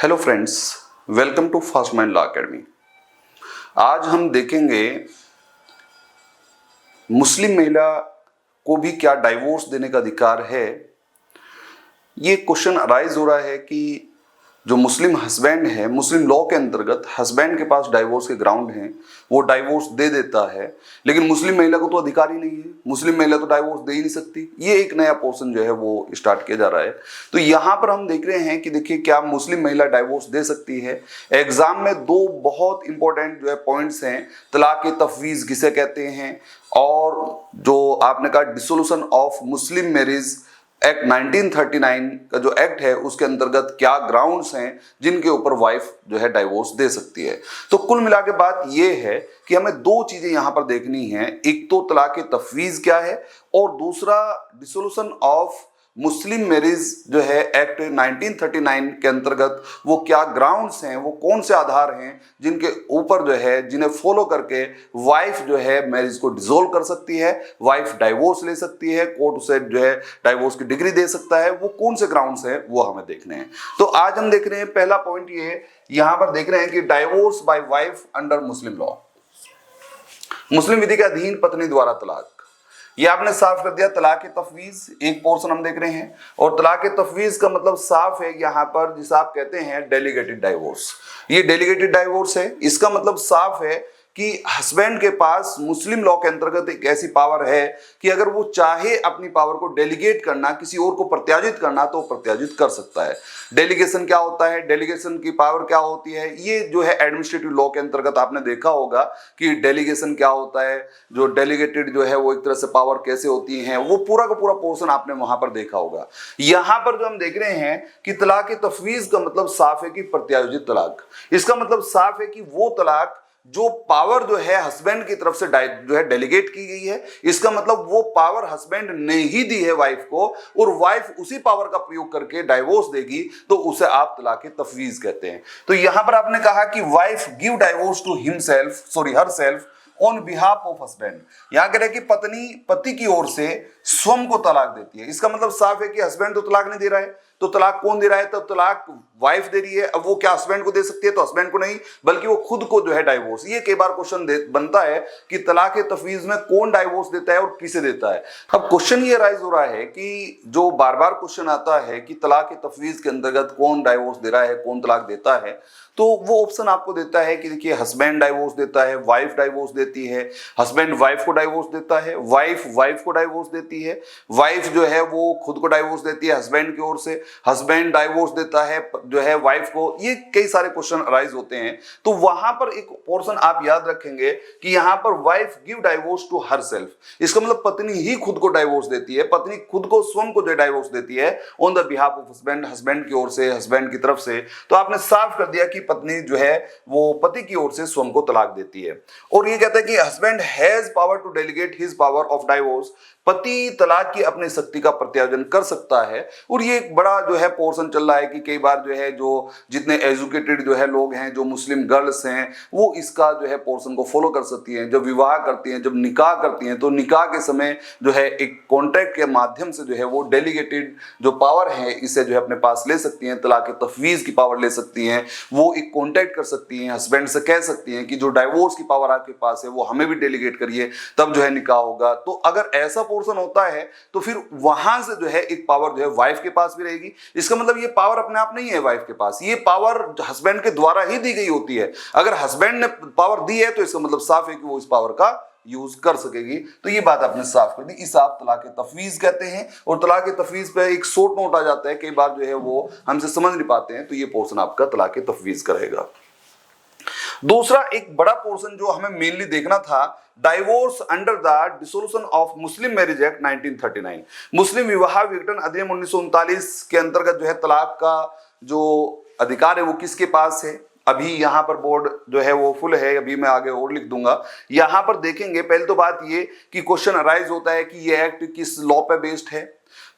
Hello friends, welcome to Fast Mind Law Academy. आज हम देखेंगे मुस्लिम महिला को भी क्या डाइवोर्स देने का अधिकार है। ये क्वेश्चन अराइज हो रहा है कि जो मुस्लिम हस्बैंड है, मुस्लिम लॉ के अंतर्गत हस्बैंड के पास डाइवोर्स के ग्राउंड हैं, वो डाइवोर्स दे देता है, लेकिन मुस्लिम महिला को तो अधिकार ही नहीं है। मुस्लिम महिला तो डाइवोर्स दे ही नहीं सकती। ये एक नया पोर्शन जो है वो स्टार्ट किया जा रहा है। तो यहाँ पर हम देख रहे हैं कि देखिए क्या मुस्लिम महिला डाइवोर्स दे सकती है। एग्जाम में दो बहुत इंपॉर्टेंट जो है पॉइंट्स हैं, तलाक तफवीज किसे कहते हैं, और जो आपने कहा dissolution of Muslim marriage act 1939 का जो एक्ट है उसके अंतर्गत क्या ग्राउंड्स हैं जिनके ऊपर वाइफ जो है डाइवोर्स दे सकती है। तो कुल मिला के बात ये है कि हमें दो चीजें यहां पर देखनी है, एक तो तलाक तफवीज क्या है और दूसरा डिसोल्यूशन ऑफ मुस्लिम मैरिज जो है एक्ट 1939 के अंतर्गत वो क्या ग्राउंड्स हैं, वो कौन से आधार हैं जिनके ऊपर जो है जिन्हें फॉलो करके वाइफ जो है मैरिज को डिसोल्व कर सकती है, वाइफ डाइवोर्स ले सकती है, कोर्ट उसे जो है डाइवोर्स की डिग्री दे सकता है। वो कौन से ग्राउंड्स हैं वो हमें देखने हैं। तो आज हम देख रहे हैं पहला पॉइंट ये है, यहां पर देख रहे हैं कि divorce by wife under Muslim law, मुस्लिम विधि के अधीन पत्नी द्वारा तलाक। ये आपने साफ कर दिया। तलाक तफवीज एक पोर्शन हम देख रहे हैं, और तलाक तफवीज का मतलब साफ है यहाँ पर जिसे आप कहते हैं डेलीगेटेड डाइवोर्स। ये डेलीगेटेड डाइवोर्स है, इसका मतलब साफ है कि हस्बैंड के पास मुस्लिम लॉ के अंतर्गत एक ऐसी पावर है कि अगर वो चाहे अपनी पावर को डेलीगेट करना, किसी और को प्रत्याजित करना, तो प्रत्याजित कर सकता है। डेलीगेशन क्या होता है, डेलीगेशन की पावर क्या होती है, ये जो है एडमिनिस्ट्रेटिव लॉ के अंतर्गत आपने देखा होगा कि डेलीगेशन क्या होता है, जो डेलीगेटेड जो है वो एक तरह से पावर कैसे होती है, वो पूरा का पूरा पोर्शन आपने वहां पर देखा होगा। यहां पर जो हम देख रहे हैं कि तलाक तफवीज का मतलब साफ है कि प्रत्यायोजित तलाक। इसका मतलब साफ है कि वो तलाक जो पावर जो है हस्बैंड की तरफ से जो है डेलीगेट की गई है, इसका मतलब वो पावर हस्बैंड ने ही दी है वाइफ को, और वाइफ उसी पावर का प्रयोग करके डाइवोर्स देगी, तो उसे आप तलाक तफवीज कहते हैं। तो यहां पर आपने कहा कि wife give divorce to herself on behalf of husband. यहां कह रहे कि पत्नी पति की ओर से स्वयं को तलाक देती है। इसका मतलब साफ है कि हस्बैंड तो तलाक नहीं दे रहा है, तो तलाक कौन दे रहा है? तो तलाक वाइफ दे रही है। अब वो क्या हस्बैंड को दे सकती है? तो हस्बैंड को नहीं, बल्कि वो खुद को जो है डाइवोर्स। ये कई बार क्वेश्चन बनता है कि तलाक तफवीज में कौन डाइवोर्स देता है और किसे देता है। अब क्वेश्चन ये राइज हो रहा है कि जो बार बार क्वेश्चन आता है कि तलाक तफवीज के अंतर्गत कौन डाइवोर्स दे रहा है, कौन तलाक देता है, तो वो ऑप्शन आपको देता है कि देखिए हस्बैंड डाइवोर्स देता है, वाइफ डाइवोर्स देती है, हस्बैंड वाइफ को डाइवोर्स देता है, वाइफ वाइफ को डाइवोर्स देती है, वाइफ जो है वो खुद को डाइवोर्स देती है हस्बैंड की ओर से, हस्बैंड डाइवोर्स देता है जो है वाइफ को। ये कई सारे क्वेश्चन अराइज होते हैं। तो वहां पर एक पोर्शन आप याद रखेंगे कि यहां पर wife give divorce to herself. इसका मतलब पत्नी ही खुद को डाइवोर्स देती है, पत्नी खुद को स्वयं को जो डाइवोर्स देती है on the behalf of husband, husband की ओर से, हस्बैंड की तरफ से। तो आपने साफ कर दिया कि पत्नी जो है वो पति की ओर से स्वयं को तलाक देती है। और ये कहता है कि husband has power to delegate his power of divorce. पति तलाक की अपनी शक्ति का प्रत्यायोजन कर सकता है। और ये एक बड़ा जो है पोर्शन चल रहा है कि कई बार जो है जो जितने एजुकेटेड जो है लोग हैं, जो मुस्लिम गर्ल्स हैं, वो इसका जो है पोर्शन को फॉलो कर सकती हैं। जब विवाह करती हैं, जब निकाह करती हैं, तो निकाह के समय जो है एक कॉन्ट्रैक्ट के माध्यम से जो है वो डेलीगेटेड जो पावर है इसे जो है अपने पास ले सकती हैं। तलाक तफवीज की पावर ले सकती हैं। वो एक कॉन्ट्रैक्ट कर सकती हैं, हस्बैंड से कह सकती हैं कि जो डाइवोर्स की पावर आपके पास है वो हमें भी डेलीगेट करिए, तब जो है निकाह होगा। तो अगर ऐसा पोर्शन होता है तो फिर वहां से जो है एक पावर जो है वाइफ के पास भी रहेगी। इसका मतलब ये पावर अपने आप नहीं है वाइफ के पास, ये पावर हस्बैंड के द्वारा ही दी गई होती है। अगर हस्बैंड ने पावर दी है तो इसका मतलब साफ है कि वो इस पावर का यूज कर सकेगी। तो ये बात आपने साफ कर दी। इस आप तलाक तफवीज कहते हैं। और तलाक तफवीज पे एक शॉर्ट नोट आ जाता है, कई बार जो है वो हमसे समझ नहीं पाते हैं, तो ये पोर्शन आपका तलाक तफवीज करेगा। दूसरा एक बड़ा पोर्शन जो हमें मेनली देखना था, divorce under the dissolution of Muslim marriage act 1939। मुस्लिम विवाह विघटन अधिनियम 1939 के अंतर्गत जो है तलाक का जो अधिकार है वो किसके पास है। अभी यहाँ पर बोर्ड जो है वो फुल है, अभी मैं आगे और लिख दूंगा। यहाँ पर देखेंगे पहले तो बात ये कि क्वेश्चन अराइज होता है कि ये एक्ट किस लॉ पे बेस्ड है।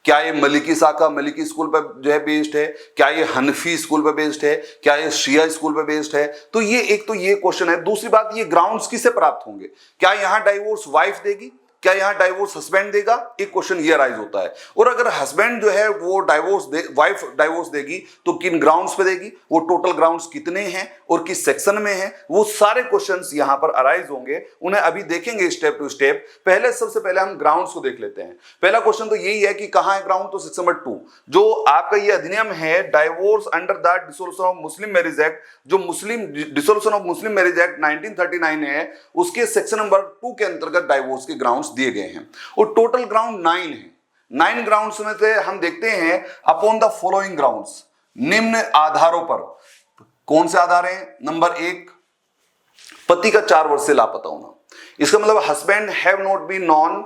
क्या ये मलिकी शाखा मलिकी स्कूल पर जो है बेस्ड है, क्या ये हनफी स्कूल पर बेस्ड है, क्या ये शिया स्कूल पर बेस्ड है। तो ये एक तो ये क्वेश्चन है। दूसरी बात, ये ग्राउंड्स किसे प्राप्त होंगे, क्या यहाँ डाइवोर्स वाइफ देगी, क्या यहाँ डाइवोर्स हस्बैंड देगा, एक क्वेश्चन ये राइज होता है। और अगर हस्बैंड जो है वो डाइवोर्स दे, वाइफ डाइवोर्स देगी तो किन ग्राउंड्स पे देगी, वो टोटल ग्राउंड्स कितने हैं और किस सेक्शन में हैं, वो सारे क्वेश्चंस यहाँ पर अराइज होंगे। उन्हें अभी देखेंगे स्टेप टू स्टेप। पहले सबसे पहले हम ग्राउंड्स को देख लेते हैं। पहला क्वेश्चन तो यही है कि कहाँ है ग्राउंड, तो सेक्शन नंबर 2 जो आपका ये अधिनियम है divorce under the dissolution of Muslim marriage act, जो Muslim dissolution of Muslim marriage act 1939 है, उसके सेक्शन नंबर 2 के अंतर्गत डाइवोर्स के ग्राउंड्स दिए गए हैं। और टोटल ग्राउंड 9 है। 9 ग्राउंड्स में से हम देखते हैं अपॉन द फॉलोइंग ग्राउंड्स, निम्न आधारों पर। कौन से आधार हैं? नंबर 1, पति का 4 वर्ष से लापता होना। इसका मतलब husband have not been known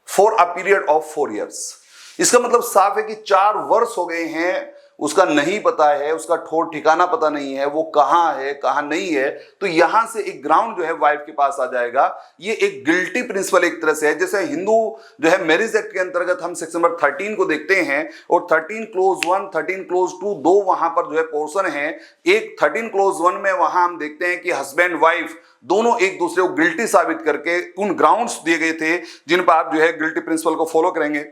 for a period of 4 years. इसका मतलब साफ है कि 4 वर्ष हो गए हैं, उसका नहीं पता है, उसका ठोर ठिकाना पता नहीं है, वो कहां है कहां नहीं है। तो यहां से एक ग्राउंड जो है वाइफ के पास आ जाएगा। ये एक गिल्टी प्रिंसिपल एक तरह से है। जैसे हिंदू जो है मैरिज एक्ट के अंतर्गत हम सेक्शन नंबर 13 को देखते हैं और 13 क्लोज 1, 13 क्लोज 2 दो वहां पर जो है पोर्शन है। एक 13 क्लोज 1 में वहां हम देखते हैं कि हस्बैंड वाइफ दोनों एक दूसरे को गिल्टी साबित करके उन ग्राउंड्स दिए गए थे जिन पर आप जो है गिल्टी प्रिंसिपल को फॉलो करेंगे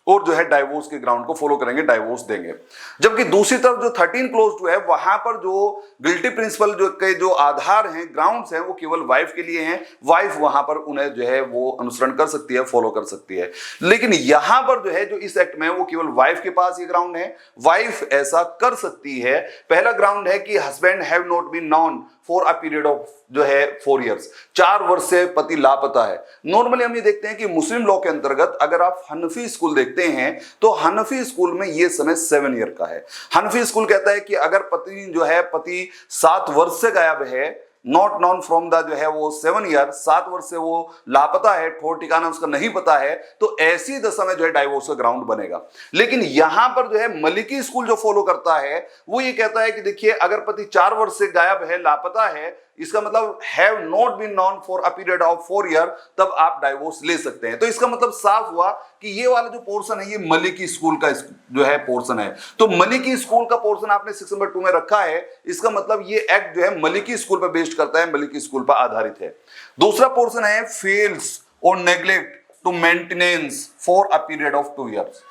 और जो है डाइवोर्स के ग्राउंड को फॉलो करेंगे, डाइवोर्स देंगे। जबकि दूसरी तरफ जो 13 क्लोज 2 है वहां पर जो गिल्टी प्रिंसिपल जो के जो आधार हैं, ग्राउंड्स हैं, वो केवल वाइफ के लिए हैं। वाइफ वहां पर उन्हें जो है वो अनुसरण कर सकती है, फॉलो कर सकती है। लेकिन यहां पर जो है जो इस एक्ट में वो केवल वाइफ के पास ये ग्राउंड है, वाइफ ऐसा कर सकती है। पहला ग्राउंड है कि husband have not been known for a period of जो है 4 इयर्स, 4 वर्ष से पति लापता है। नॉर्मली हम ये देखते हैं कि मुस्लिम लॉ के अंतर्गत अगर आप हनफी स्कूल देखते हैं तो हनफी स्कूल में ये समय 7 ईयर का है। हनफी स्कूल कहता है कि अगर पति 7 वर्ष से गायब है, नॉट नॉन फ्रॉम द जो है वो 7 ईयर, 7 वर्ष से वो लापता है, ठोर ठिकाना उसका नहीं पता है, तो ऐसी दशा में जो है डाइवोर्स का ग्राउंड बनेगा। लेकिन यहां पर जो है मलिकी स्कूल जो फॉलो करता है वो ये कहता है कि देखिए अगर पति 4 वर्ष से गायब है, लापता है, इसका मतलब have not been known for a period of 4 year, तब आप डाइवोर्स ले सकते हैं। तो इसका मतलब साफ हुआ कि ये वाला जो पोर्शन है ये मलिकी स्कूल का जो है पोर्शन है। तो मलिकी स्कूल का पोर्शन आपने सेक्शन नंबर 2 में रखा है, इसका मतलब ये एक्ट जो है मलिकी स्कूल पर बेस्ड करता है, मलिकी स्कूल पर आधारित है। दूसरा पोर्शन है फेल्स और neglect to maintenance for a period of 2 years.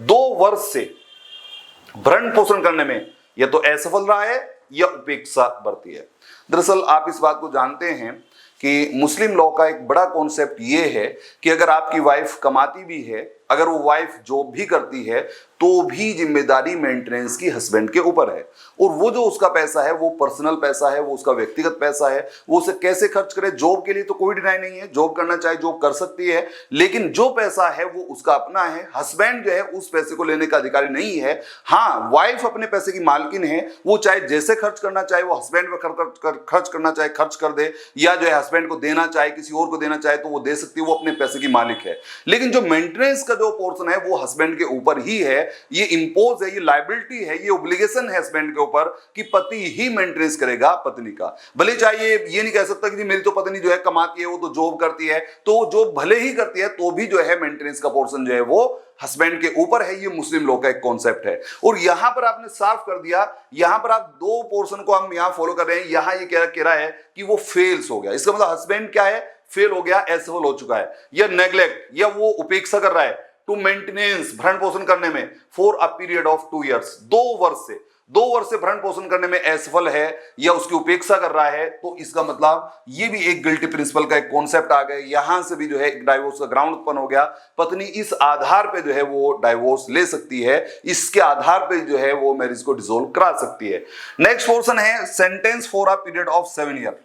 2 वर्ष से भरण पोषण करने में या तो असफल रहा है या उपेक्षा बरती है। दरअसल आप इस बात को जानते हैं कि मुस्लिम लॉ का एक बड़ा कॉन्सेप्ट ये है कि अगर आपकी वाइफ कमाती भी है, अगर वो वाइफ जॉब भी करती है, तो भी जिम्मेदारी मेंटेनेंस की हस्बैंड के ऊपर है। और वो जो उसका पैसा है वो पर्सनल पैसा है, वो उसका व्यक्तिगत पैसा है, वो उसे कैसे खर्च करे। जॉब के लिए तो कोई डिनाई नहीं है, जॉब करना चाहे जॉब कर सकती है, लेकिन जो पैसा है वो उसका अपना है। हस्बैंड जो है उस पैसे को लेने का अधिकारी नहीं है। हाँ, वाइफ अपने पैसे की मालकिन है, वो चाहे जैसे खर्च करना चाहे वो हस्बैंड पर खर्च करना चाहे खर्च कर दे, या जो है हस्बैंड को देना चाहे किसी और को देना चाहे तो वो दे सकती है, वो अपने पैसे की मालिक है। लेकिन जो मेंटेनेंस का जो पोर्शन है वो हस्बैंड के ऊपर ही है। ये इंपोज है, ये लायबिलिटी है, ये ऑब्लिगेशन है हस्बैंड के ऊपर कि पति ही मेंटेनेंस करेगा पत्नी का। भले चाहे ये नहीं कह सकता कि मेरी तो पत्नी जो है कमाती है, वो तो जॉब करती है, तो जॉब भले ही करती है तो भी जो है मेंटेनेंस का पोर्शन जो है वो हस्बैंड के ऊपर है। ये मुस्लिम लॉ का एक कॉन्सेप्ट है। और यहां पर आपने साफ कर दिया, यहां पर आप 2 पोर्शन को हम यहां फॉलो कर रहे हैं। यहां ये कह रहा है कि वो फेल्स हो गया, इसका मतलब हस्बैंड क्या है, फेल हो गया, असफल हो चुका है, या नेग्लेक्ट या वो उपेक्षा कर रहा है टू मेंटेनेंस भरण पोषण करने में for a period of 2 years, 2 वर्ष से भरण पोषण करने में असफल है या उसकी उपेक्षा कर रहा है, तो इसका मतलब ये भी एक गिल्टी प्रिंसिपल का एक कॉन्सेप्ट आ गया। यहां से भी जो है डाइवोर्स का ग्राउंड उत्पन्न हो गया। पत्नी इस आधार पे जो है वो डाइवोर्स ले सकती है, इसके आधार पे जो है वो मैरिज को डिसॉल्व करा सकती है। नेक्स्ट पोर्शन है sentence for a period of 7 year.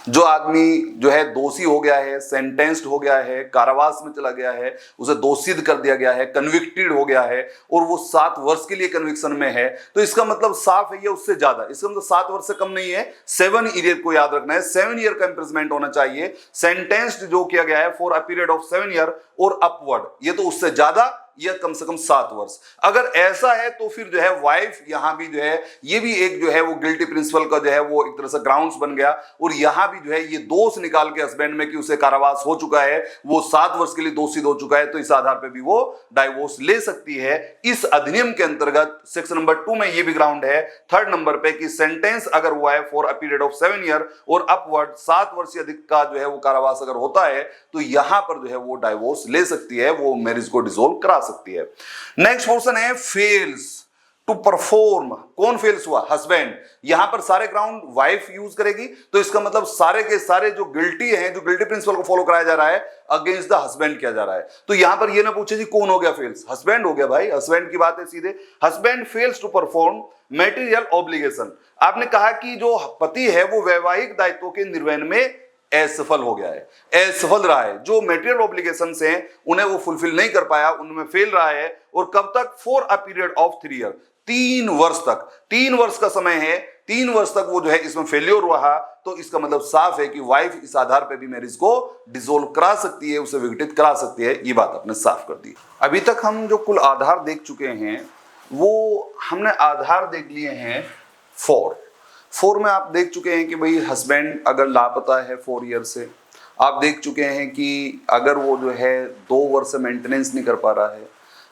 जो आदमी जो है दोषी हो गया है, सेंटेंस्ड हो गया है, कारावास में चला गया है, उसे दोषित कर दिया गया है, कन्विक्टेड हो गया है और वो 7 वर्ष के लिए कन्विक्शन में है, तो इसका मतलब साफ है ये उससे ज्यादा, इसका मतलब 7 वर्ष से कम नहीं है, 7 ईयर को याद रखना है, 7 ईयर का इंप्रिजमेंट होना चाहिए। सेंटेंस्ड जो किया गया है for a period of 7 year और अपवर्ड, ये तो उससे ज्यादा या कम से कम 7 वर्ष। अगर ऐसा है तो फिर जो है वाइफ यहां भी जो है ये भी एक जो है वो गिल्टी प्रिंसिपल का जो है वो एक तरह से ग्राउंड्स बन गया, और यहां भी जो है ये दोष निकाल के हस्बैंड में कि उसे कारावास हो चुका है, वो 7 वर्ष के लिए दोषित हो चुका है, तो इस आधार पर भी वो डाइवोर्स ले सकती है। इस अधिनियम के अंतर्गत सेक्शन नंबर 2 में ये भी ग्राउंड है 3rd नंबर पे कि सेंटेंस अगर हुआ है for a period of 7 year और अपवर्ड 7 वर्ष से अधिक का जो है वो कारावास अगर होता है तो यहां पर जो है वो डाइवोर्स ले सकती है, वो मैरिज को डिसॉल्व करा सकती है। नेक्स्ट पोर्शन है फेल्स टू परफॉर्म। कौन फेल्स हुआ? हस्बैंड। यहां पर सारे ग्राउंड वाइफ यूज करेगी, तो इसका मतलब सारे के सारे जो गिल्टी हैं, जो गिल्टी प्रिंसिपल को फॉलो कराया जा रहा है अगेंस्ट द हस्बैंड किया जा रहा है। तो यहां पर ये ना पूछे जी कौन हो गया फेल्स, हस्बैंड हो गया भाई, हस्बैंड की बात है सीधे। Husband fails to perform material obligation. आपने कहा कि जो पति है वो वैवाहिक दायित्वों के निर्वहन में असफल हो गया है, असफल रहा है, जो मेटेरियल ऑब्लिगेशंस हैं उन्हें वो फुलफिल नहीं कर पाया, उनमें फेल रहा है। और कब तक? For a period of 3 year, 3 वर्ष तक। 3 वर्ष का समय है, 3 वर्ष तक वो जो है इसमें फेल्योर रहा, तो इसका मतलब साफ है कि वाइफ इस आधार पर भी मैरिज को डिसॉल्व करा सकती है, उसे विघटित करा सकती है। ये बात आपने साफ कर दी। अभी तक हम जो कुल आधार देख चुके हैं वो हमने आधार देख लिए हैं 4 में आप देख चुके हैं कि भाई हस्बैंड अगर लापता है 4 ईयर से, आप देख चुके हैं कि अगर वो जो है 2 वर्ष से मेंटेनेंस नहीं कर पा रहा है,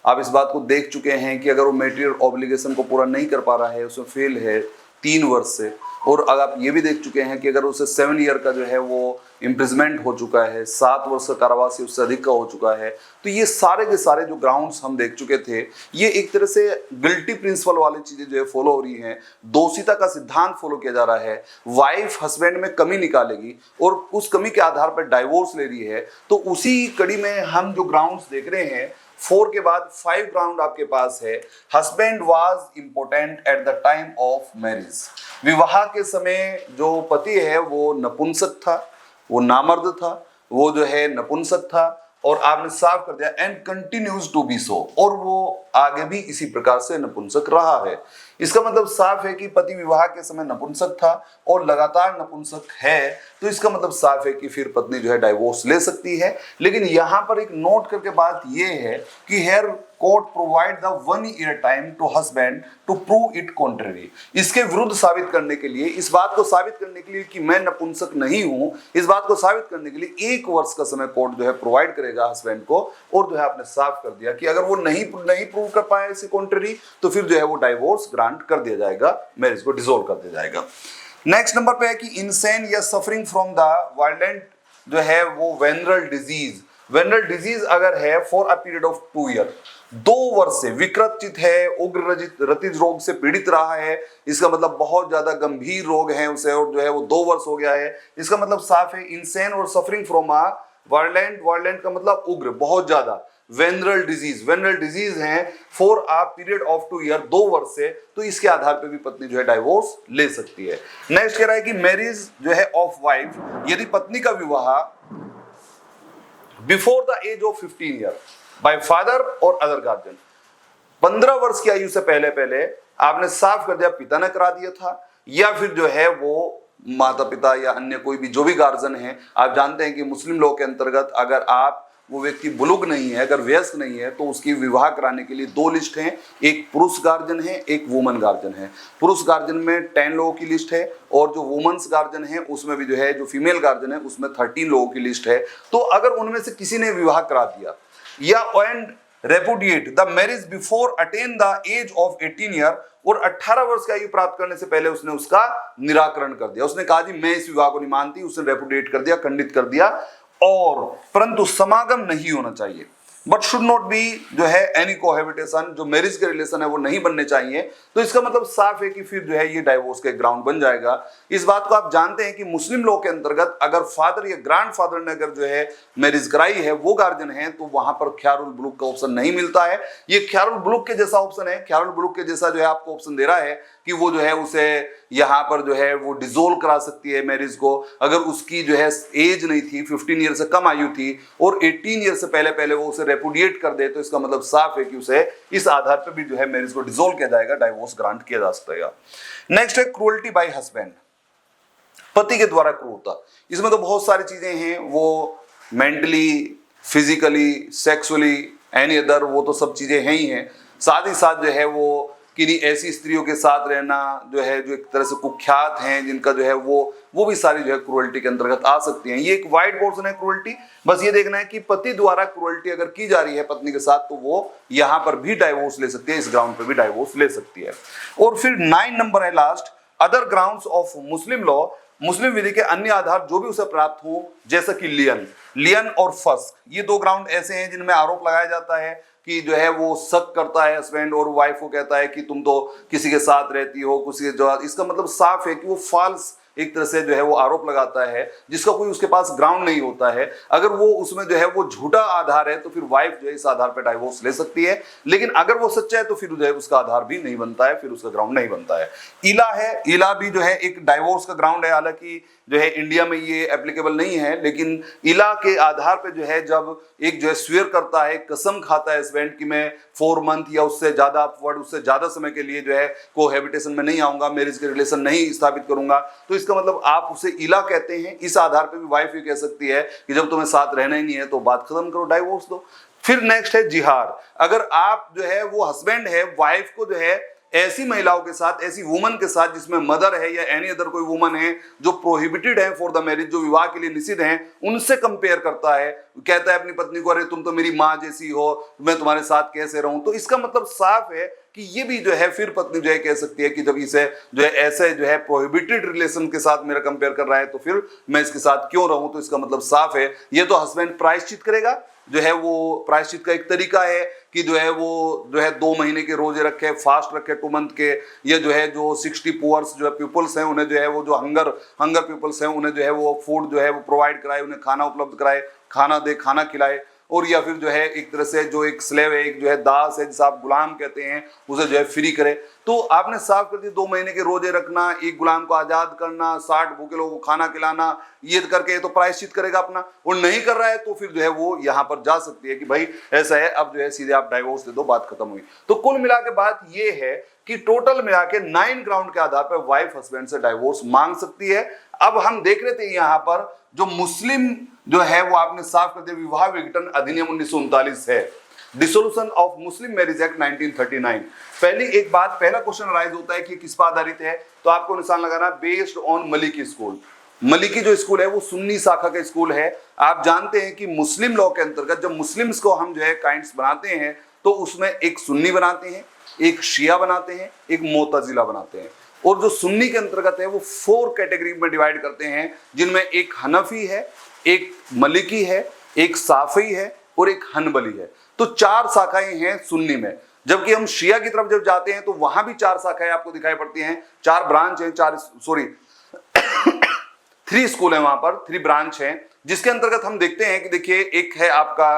आप इस बात को देख चुके हैं कि अगर वो मेटेरियल ऑब्लिगेशन को पूरा नहीं कर पा रहा है, उसमें फेल है 3 वर्ष से, और अगर आप ये भी देख चुके हैं कि अगर उसे 7 ईयर का जो है वो इम्प्रिजमेंट हो चुका है, 7 वर्ष का कारावास से उससे अधिक का हो चुका है, तो ये सारे के सारे जो ग्राउंड्स हम देख चुके थे, ये एक तरह से गिल्टी प्रिंसिपल वाली चीजें जो है फॉलो हो रही हैं, दोषिता का सिद्धांत फॉलो किया जा रहा है। वाइफ हस्बैंड में कमी निकालेगी और उस कमी के आधार पर डाइवोर्स ले रही है, तो उसी कड़ी में हम जो ग्राउंड्स देख रहे हैं 4 के बाद 5 ग्राउंड आपके पास है। Husband was important at the time of marriage. विवाह के समय जो पति है वो नपुंसक था, वो नामर्द था, वो जो है नपुंसक था, और आपने साफ कर दिया एंड कंटिन्यूज टू बी सो, और वो आगे भी इसी प्रकार से नपुंसक रहा है। इसका मतलब साफ है कि पति विवाह के समय नपुंसक था और लगातार नपुंसक है, तो इसका मतलब साफ है कि फिर पत्नी जो है डाइवोर्स ले सकती है। लेकिन यहां पर एक नोट करके बात यह है कि here court provide the 1 year time to husband to prove it contrary. इसके विरुद्ध साबित करने के लिए, इस बात को साबित करने के लिए कि मैं नपुंसक नहीं हूं, इस बात को साबित करने के लिए 1 वर्ष का समय कोर्ट जो है प्रोवाइड करेगा हस्बैंड को। और जो है आपने साफ कर दिया कि अगर वो नहीं प्रूव कर पाए इसे कॉन्ट्ररी, तो फिर जो है वो डाइवोर्स ग्रांट कर दिया जाएगा, मैरिज को डिसॉल्व कर दिया जाएगा। नेक्स्ट नंबर पे है कि इंसेन या सफरिंग फ्रॉम द वायलेंट जो है वो वेनरल डिजीज। वेनरल डिजीज अगर है for a period of 2 year, 2 वर्ष से विकृत है, उग्र रतिज रोग से पीड़ित रहा है, इसका मतलब बहुत ज्यादा गंभीर रोग है उसे, और जो है वो 2 वर्ष हो गया है, इसका मतलब साफ है इंसेन और सफरिंग फ्रॉम अ वायलेंट का मतलब उग्र, बहुत ज्यादा। वेनरल डिजीज है for a period of 2 year, 2 वर्ष से, तो इसके आधार पे भी पत्नी जो है डाइवोर्स ले सकती है। नेक्स्ट कह रहा है कि मैरिज जो है ऑफ वाइफ, यदि पत्नी का विवाह before the age of 15 year by father और अदर गार्जियन, 15 वर्ष की आयु से पहले आपने साफ कर दिया पिता ने करा दिया था, या फिर जो है वो माता पिता या अन्य कोई भी जो भी गार्जियन है। आप जानते हैं कि मुस्लिम लॉ के अंतर्गत अगर आप वो व्यक्ति बुलुग नहीं है, अगर वयस्क नहीं है, तो उसकी विवाह कराने के लिए 2 लिस्ट हैं, एक पुरुष गार्जियन है, एक वुमन गार्जियन है। पुरुष गार्जियन में 10 लोगों की लिस्ट है, और जो वुमेन्स गार्जियन है उसमें भी जो है जो फीमेल गार्जियन है उसमें 13 लोगों की लिस्ट है। तो अगर उनमें से किसी ने विवाह करा दिया या and repudiate the marriage before attain the age of 18 year, और 18 वर्ष की आयु प्राप्त करने से पहले उसने उसका निराकरण कर दिया, उसने कहा जी मैं इस विवाह को नहीं मानती, उसने रेपुडिएट कर दिया, खंडित कर दिया, और परंतु समागम नहीं होना चाहिए, बट शुड नॉट बी जो है एनी कोहेबिटेशन, जो मैरिज के रिलेशन है वो नहीं बनने चाहिए, तो इसका मतलब साफ है कि फिर जो है ये डाइवोर्स के ग्राउंड बन जाएगा। इस बात को आप जानते हैं कि मुस्लिम लॉ के अंतर्गत अगर फादर या ग्रैंड फादर ने अगर जो है मैरिज कराई है, वो गार्जियन है, तो वहां पर ख्यारुल बुलुग का ऑप्शन नहीं मिलता है। ये ख्यारुल बुलुग के जैसा ऑप्शन है, ख्यारुल बुलुग के जैसा जो है आपको ऑप्शन दे रहा है कि वो जो है उसे यहाँ पर जो है वो डिसॉल्व करा सकती है मैरिज को, अगर उसकी जो है एज नहीं थी, 15 ईयर से कम आयु थी, और 18 ईयर से पहले वो उसे रेपुडिएट कर दे, तो इसका मतलब साफ है कि उसे इस आधार पर भी जो है मैरिज को डिसॉल्व किया जाएगा, डाइवोर्स ग्रांट किया जा सकता है। नेक्स्ट है क्रूअल्टी बाय हस्बैंड, पति के द्वारा क्रूरता। इसमें तो बहुत सारी चीजें हैं, वो mentally, physically, sexually any other, वो तो सब चीजें हैं ही हैं। साथ ही साथ जो है वो किन्हीं ऐसी स्त्रियों के साथ रहना जो है जो एक तरह से कुख्यात हैं, जिनका जो है वो भी सारी जो है क्रूअल्टी के अंतर्गत आ सकती हैं। ये एक वाइड पोर्शन है क्रूअल्टी। बस ये देखना है कि पति द्वारा क्रूअल्टी अगर की जा रही है पत्नी के साथ तो वो यहां पर भी डाइवोर्स ले सकती है, इस ग्राउंड पर भी डाइवोर्स ले सकती है। और फिर 9 नंबर है last, other grounds of Muslim law, मुस्लिम विधि के अन्य आधार जो भी उसे प्राप्त हो, जैसा कि लियन और फस्क, ये 2 ग्राउंड ऐसे हैं जिनमें आरोप लगाया जाता है कि जो है वो शक करता है हस्बैंड और वाइफ को, कहता है कि तुम तो किसी के साथ रहती हो, किसी के जो, इसका मतलब साफ है कि वो फॉल्स एक तरह से जो है वो आरोप लगाता है जिसका कोई उसके पास ग्राउंड नहीं होता है। अगर वो उसमें जो है वो झूठा आधार है तो फिर वाइफ जो है इस आधार पर डाइवोर्स ले सकती है, लेकिन अगर वो सच्चा है तो फिर जो है उसका आधार भी नहीं बनता है, फिर उसका ग्राउंड नहीं बनता है। इला है, इला भी जो है एक डाइवोर्स का ग्राउंड है, हालांकि जो है इंडिया में ये एप्लीकेबल नहीं है, लेकिन इला के आधार पे जो है जब एक जो है स्वेयर करता है, कसम खाता है हस्बैंड की मैं 4 मंथ या उससे ज्यादा अपवर्ड, उससे ज्यादा समय के लिए जो है कोहैबिटेशन में नहीं आऊंगा, मैरिज के रिलेशन नहीं स्थापित करूंगा, तो इसका मतलब आप उसे इला कहते हैं। इस आधार पे भी वाइफ ये कह सकती है कि जब तुम्हें साथ रहना ही नहीं है तो बात खत्म करो, डाइवोर्स दो। फिर नेक्स्ट है जिहार। अगर आप जो है वो हस्बैंड है वाइफ को जो है ऐसी महिलाओं के साथ, ऐसी वुमन के साथ जिसमें मदर है या एनी अदर कोई वुमन है जो प्रोहिबिटेड है फॉर द मैरिज, जो विवाह के लिए निषिद्ध है, उनसे कंपेयर करता है, कहता है अपनी पत्नी को अरे तुम तो मेरी माँ जैसी हो, मैं तुम्हारे साथ कैसे रहूं, तो इसका मतलब साफ है कि ये भी जो है फिर पत्नी जो है कह सकती है कि जब इसे जो है ऐसे जो है प्रोहिबिटेड रिलेशन के साथ मेरा कंपेयर कर रहा है तो फिर मैं इसके साथ क्यों रहूं। तो इसका मतलब साफ है ये तो हस्बैंड प्रायश्चित करेगा, जो है वो प्रायश्चित का एक तरीका है कि जो है वो जो है 2 महीने के रोजे रखे, फास्ट रखे 2 मंथ के, या जो है जो 60 पुअर्स जो है पीपल्स हैं उन्हें जो है वो जो हंगर पीपल्स हैं उन्हें जो है वो फूड जो है वो प्रोवाइड कराए, उन्हें खाना उपलब्ध कराए, खाना दे, खाना खिलाए। और या फिर जो है एक तरह से जो एक स्लेव है, एक जो है दास है जिसे आप गुलाम कहते हैं, उसे जो है फ्री करे। तो आपने साफ कर दिया 2 महीने के रोजे रखना, एक गुलाम को आजाद करना, 60 भूखे लोगों को खाना खिलाना, ये करके तो प्रायश्चित करेगा अपना। और नहीं कर रहा है तो फिर जो है वो यहाँ पर जा सकती है कि भाई ऐसा है, अब जो है सीधे आप डाइवोर्स दे दो, बात खत्म हुई। तो कुल मिला के बात ये है कि टोटल मिला के 9 ग्राउंड के आधार पर वाइफ हस्बैंड से डाइवोर्स मांग सकती है। अब हम देख रहे थे यहाँ पर जो मुस्लिम जो है वो आपने साफ कर दिया, विवाह विघटन अधिनियम 1939 है, dissolution of Muslim marriage act 1939। पहला क्वेश्चन राइज होता है कि किस पर आधारित है, तो आपको निशान लगाना based on Maliki school. Maliki जो स्कूल है वो सुन्नी शाखा का स्कूल है। आप जानते हैं कि मुस्लिम लॉ के अंतर्गत जब मुस्लिम्स को हम जो है काइंड्स बनाते हैं तो उसमें एक सुन्नी बनाते हैं, एक शिया बनाते हैं, एक मोतजिला बनाते हैं। और जो सुन्नी के अंतर्गत है वो 4 कैटेगरी में डिवाइड करते हैं, जिनमें एक हनफी है, एक मलिकी है, एक साफी है और एक हनबली है। तो 4 शाखाएं हैं सुन्नी में। जबकि हम शिया की तरफ जब जाते हैं तो वहां भी 4 शाखाएं आपको दिखाई पड़ती हैं, 4 ब्रांच हैं, 3 स्कूल है वहां पर, 3 ब्रांच हैं, जिसके अंतर्गत हम देखते हैं कि देखिए एक है आपका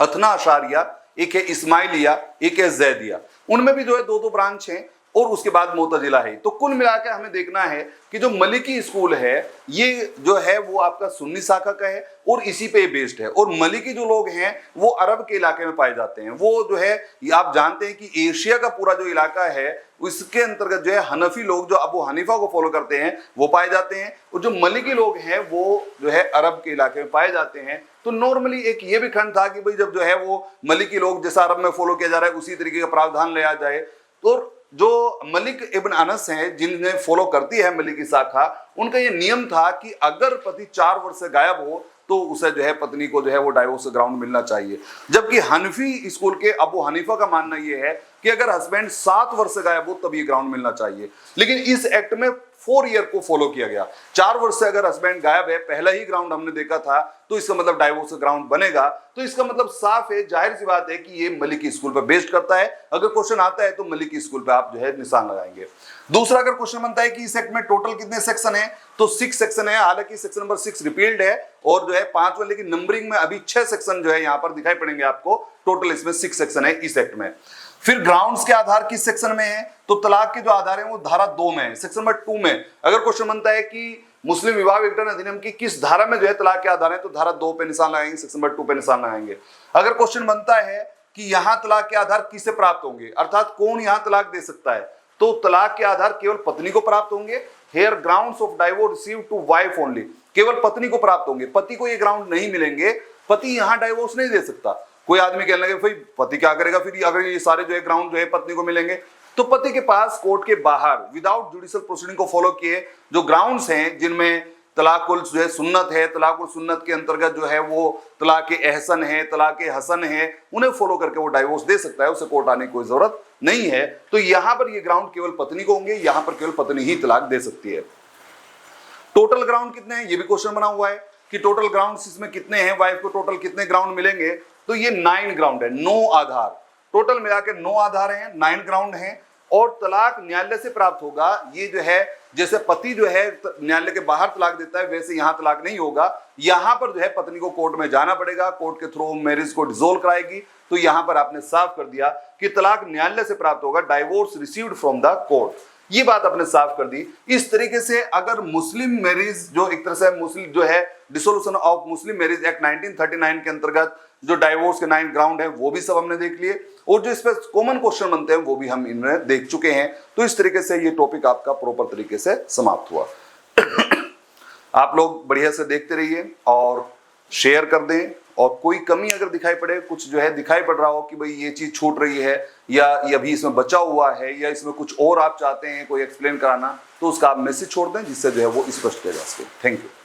अथना अशारिया, एक है इस्माइलिया, एक है जैदिया। उनमें भी जो है 2-2 ब्रांच हैं और उसके बाद मोतजिला है। तो कुल मिलाकर हमें देखना है कि जो मलिकी स्कूल है ये जो है वो आपका सुन्नी शाखा का है और इसी पे बेस्ड है। और मलिकी जो लोग हैं वो अरब के इलाके में पाए जाते हैं। वो जो है आप जानते हैं कि एशिया का पूरा जो इलाका है उसके अंतर्गत जो है हनफी लोग जो अबू हनीफा को फॉलो करते हैं वो पाए जाते हैं, और जो मलिकी लोग हैं वो जो है अरब के इलाके में पाए जाते हैं। तो नॉर्मली एक ये भी खंड था कि भाई जब जो है वो मलिकी लोग जैसा अरब में फॉलो किया जा रहा है उसी तरीके का प्रावधान ले आ जाए। तो जो मलिक इब्न अनस हैं जिन्हें फॉलो करती है मलिकी शाखा, उनका ये नियम था कि अगर पति 4 वर्ष से गायब हो तो उसे जो है पत्नी को जो है वो डाइवोर्स ग्राउंड मिलना चाहिए। जबकि हनफी स्कूल के अबू हनीफा का मानना ये है कि अगर हस्बैंड 7 वर्ष से गायब हो तब ये ग्राउंड मिलना चाहिए। लेकिन इस एक्ट में 4 ईयर को फॉलो किया गया। 4 वर्ष से अगर हस्बैंड गायब है, पहला ही ग्राउंड हमने देखा था, तो इसका मतलब डाइवोर्स ग्राउंड बनेगा। तो इसका मतलब साफ है, जाहिर सी बात है कि ये मलिकी स्कूल पर बेस्ड करता है। अगर क्वेश्चन आता है तो मलिकी स्कूल पर आप जो है निशान लगाएंगे। दूसरा अगर क्वेश्चन बनता है कि इस एक्ट में टोटल कितने सेक्शन है, तो 6 सेक्शन है। हालांकि सेक्शन नंबर 6 रिपील्ड है और जो है 5वां, लेकिन नंबरिंग में अभी 6 सेक्शन जो है यहां पर दिखाई पड़ेंगे आपको। टोटल इसमें 6 सेक्शन है इस एक्ट में। फिर ग्राउंड्स के आधार किस सेक्शन में है, तो तलाक के जो आधार है वो धारा 2 में है, सेक्शन नंबर 2 में। अगर क्वेश्चन बनता है कि मुस्लिम विवाह विघटन अधिनियम की किस धारा में जो है तलाक के आधार है, तो धारा 2 पे निशान लगाएंगे, सेक्शन नंबर 2 पे निशान लगाएंगे। अगर क्वेश्चन बनता है कि यहां तलाक के आधार किससे प्राप्त होंगे, अर्थात कौन यहां तलाक दे सकता है, तो तलाक के आधार केवल पत्नी को प्राप्त होंगे। Here grounds of divorce received to wife only, केवल पत्नी को प्राप्त होंगे, पति को ये ग्राउंड नहीं मिलेंगे। पति यहां डाइवोर्स नहीं दे सकता। कोई आदमी कहने लगे भाई पति क्या करेगा फिर अगर ये सारे जो है ग्राउंड जो है पत्नी को मिलेंगे, तो पति के पास कोर्ट के बाहर विदाउट जुडिशियल प्रोसीडिंग को फॉलो किए जो ग्राउंड्स हैं जिनमें तलाकुल जो है सुन्नत है, तलाकुल सुन्नत के अंतर्गत जो है वो तलाक एहसन है, तलाक हसन है, उन्हें फॉलो करके वो डाइवोर्स दे सकता है, उसे कोर्ट आने की कोई जरूरत नहीं है। तो यहां पर ये ग्राउंड केवल पत्नी को होंगे, यहां पर केवल पत्नी ही तलाक दे सकती है। टोटल ग्राउंड कितने हैं ये भी क्वेश्चन बना हुआ है कि टोटल ग्राउंड इसमें कितने हैं, वाइफ को टोटल कितने ग्राउंड मिलेंगे, तो ये 9 ग्राउंड है, 9 आधार टोटल मिलाकर 9 आधार हैं, 9 ग्राउंड हैं। और तलाक न्यायालय से प्राप्त होगा, ये जो है जैसे पति जो है न्यायालय के बाहर तलाक देता है वैसे यहां तलाक नहीं होगा, यहां पर जो है पत्नी को कोर्ट में जाना पड़ेगा, कोर्ट के थ्रू मैरिज को डिसोल्व कराएगी। तो यहां पर आपने साफ कर दिया कि तलाक न्यायालय से प्राप्त होगा, divorce received from the court, ये बात आपने साफ कर दी। इस तरीके से अगर मुस्लिम मैरिज जो एक तरह से मुस्लिम जो है dissolution of Muslim marriage act 1939 के अंतर्गत जो डाइवोर्स के 9 ग्राउंड है वो भी सब हमने देख लिए, और जो इस पर कॉमन क्वेश्चन बनते हैं वो भी हम इनमें देख चुके हैं। तो इस तरीके से ये टॉपिक आपका प्रॉपर तरीके से समाप्त हुआ। आप लोग बढ़िया से देखते रहिए और शेयर कर दें, और कोई कमी अगर दिखाई पड़े, कुछ जो है दिखाई पड़ रहा हो कि भाई ये चीज छूट रही है या ये अभी इसमें बचा हुआ है या इसमें कुछ और आप चाहते हैं कोई एक्सप्लेन कराना, तो उसका आप मैसेज छोड़ दें जिससे जो है वो स्पष्ट किया जा सके। Thank you.